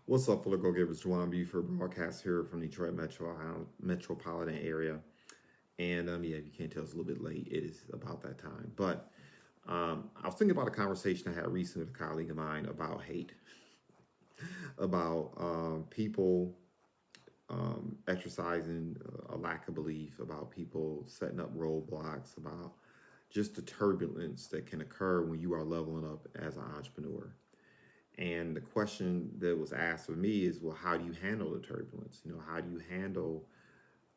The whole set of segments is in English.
What's up, fellow go-givers? Juwan Buford, broadcast here from Detroit metropolitan area. And yeah, if you can't tell, it's a little bit late. It is about that time. But I was thinking about a conversation I had recently with a colleague of mine about hate, about people exercising a lack of belief, about people setting up roadblocks, about just the turbulence that can occur when you are leveling up as an entrepreneur. And the question that was asked of me is, well, how do you handle the turbulence? How do you handle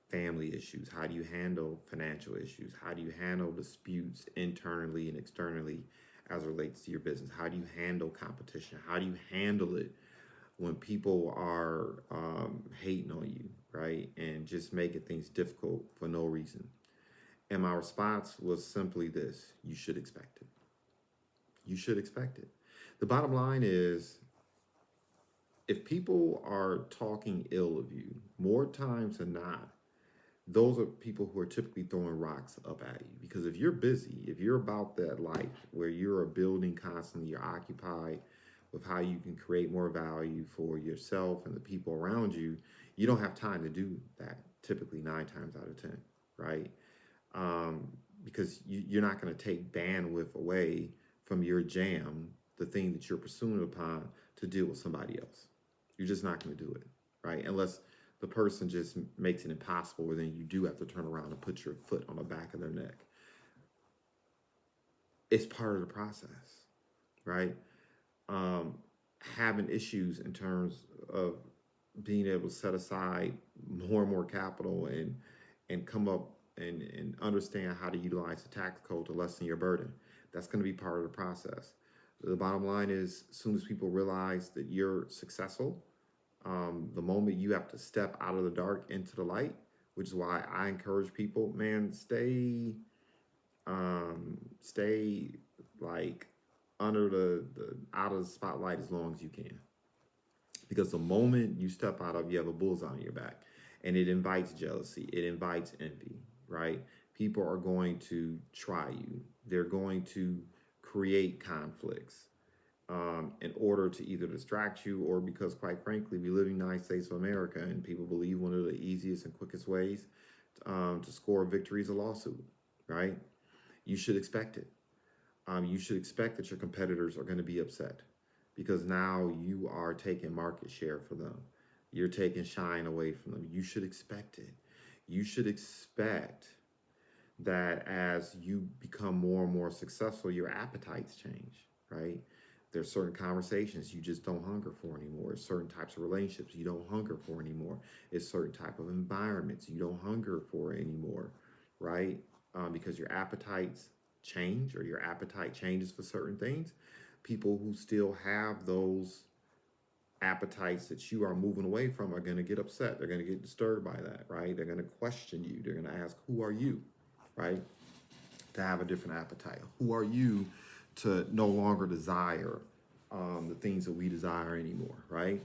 family issues? How do you handle financial issues? How do you handle disputes internally and externally as it relates to your business? How do you handle competition? How do you handle it when people are hating on you, right? And just making things difficult for no reason. And my response was simply this: you should expect it. You should expect it. The bottom line is, if people are talking ill of you, more times than not, those are people who are typically throwing rocks up at you. Because if you're busy, if you're about that life where you're building constantly, you're occupied with how you can create more value for yourself and the people around you, you don't have time to do that typically 9 times out of 10, right? Um, because you're not going to take bandwidth away from your jam, the thing that you're pursuing upon, to deal with somebody else. You're just not going to do it, right? Unless the person just makes it impossible, where then you do have to turn around and put your foot on the back of their neck. It's part of the process, right? Um, Having issues in terms of being able to set aside more and more capital and come up and understand how to utilize the tax code to lessen your burden. That's going to be part of the process. The bottom line is, as soon as people realize that you're successful, the moment you have to step out of the dark into the light, which is why I encourage people, man, stay like under the out of the spotlight as long as you can, because the moment you step out of, you have a bullseye on your back, and it invites jealousy, it invites envy, right? People are going to try you, they're going to create conflicts in order to either distract you, or because, quite frankly, we live in the United States of America, and people believe one of the easiest and quickest ways to score a victory is a lawsuit, right? You should expect it. You should expect that your competitors are going to be upset, because now you are taking market share for them. You're taking shine away from them. You should expect it. You should expect that as you become more and more successful, your appetites change, right? There's certain conversations you just don't hunger for anymore. There's certain types of relationships you don't hunger for anymore. It's certain type of environments you don't hunger for anymore, right? Because your appetites change, or your appetite changes for certain things. People who still have those appetites that you are moving away from are going to get upset. They're going to get disturbed by that, right? They're going to question you. They're going to ask, who are you, right? To have a different appetite. Who are you to no longer desire the things that we desire anymore, right?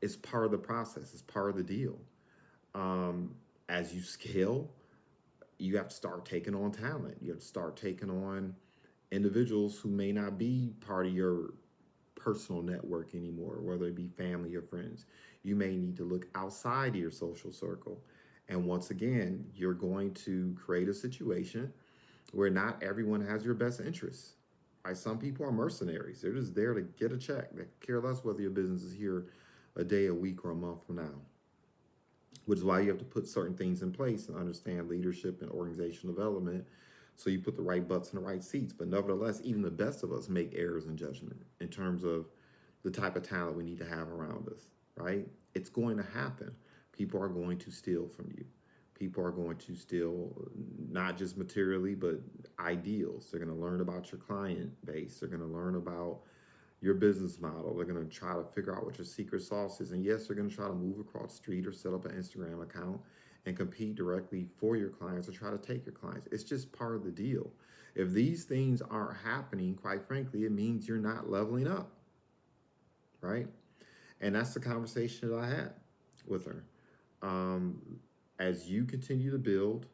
It's part of the process. It's part of the deal. Um, as you scale, you have to start taking on talent. You have to start taking on individuals who may not be part of your personal network anymore, whether it be family or friends. You may need to look outside of your social circle. And once again, you're going to create a situation where not everyone has your best interests. Right? Some people are mercenaries. They're just there to get a check. They care less whether your business is here a day, a week, or a month from now. Which is why you have to put certain things in place and understand leadership and organizational development, so you put the right butts in the right seats. But nevertheless, even the best of us make errors in judgment in terms of the type of talent we need to have around us, right? It's going to happen. People are going to steal from you. People are going to steal, not just materially, but ideals. They're going to learn about your client base. They're going to learn about your business model. They're going to try to figure out what your secret sauce is. And yes, they're going to try to move across the street or set up an Instagram account and compete directly for your clients or try to take your clients. It's just part of the deal. If these things aren't happening, quite frankly, it means you're not leveling up, right? And that's the conversation that I had with her. Um, as you continue to build,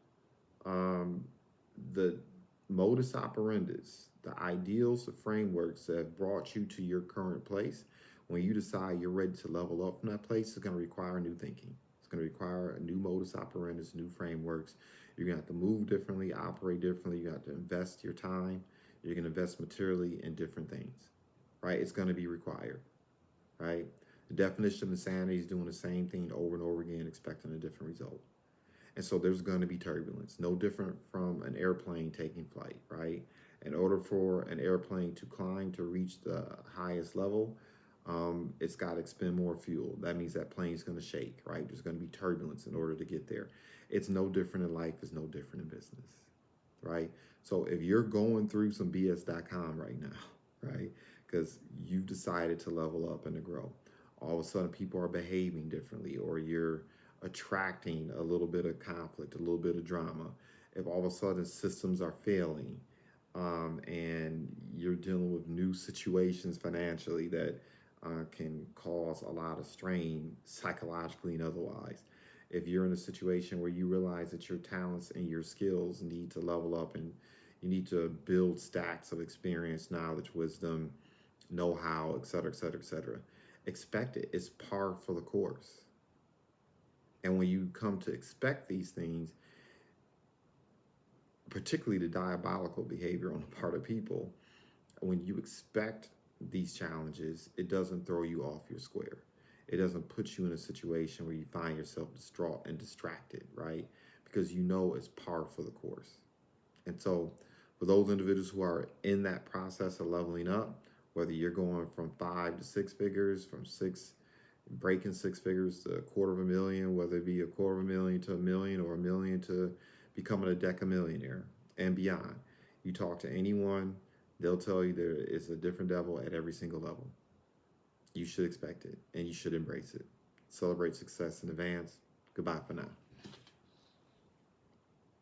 um, the modus operandus, the ideals, the frameworks that have brought you to your current place, When you decide you're ready to level up from that place, it's going to require new thinking. It's going to require a new modus operandi, new frameworks. You're going to have to move differently, operate differently. You have to invest your time. You're going to invest materially in different things, right? It's going to be required, right? The definition of insanity is doing the same thing over and over again, expecting a different result. And so there's going to be turbulence, no different from an airplane taking flight, right? In order for an airplane to climb to reach the highest level, it's got to expend more fuel. That means that plane's going to shake, right? There's going to be turbulence in order to get there. It's no different in life. It's no different in business, right? So if you're going through some BS.com right now, right, because you've decided to level up and to grow, all of a sudden people are behaving differently, or you're attracting a little bit of conflict, a little bit of drama. If all of a sudden systems are failing, and you're dealing with new situations financially that can cause a lot of strain psychologically and otherwise. If you're in a situation where you realize that your talents and your skills need to level up, and you need to build stacks of experience, knowledge, wisdom, know-how, et cetera, et cetera, et cetera, expect it. It's par for the course. And when you come to expect these things, particularly the diabolical behavior on the part of people, when you expect these challenges, it doesn't throw you off your square. It doesn't put you in a situation where you find yourself distraught and distracted, right? Because you know it's par for the course. And so for those individuals who are in that process of leveling up, whether you're going from 5 to 6 figures, from breaking 6 figures to $250,000, whether it be $250,000 to $1 million, or $1 million to becoming a decamillionaire and beyond, you talk to anyone, they'll tell you there is a different devil at every single level. You should expect it, and you should embrace it. Celebrate success in advance. Goodbye for now.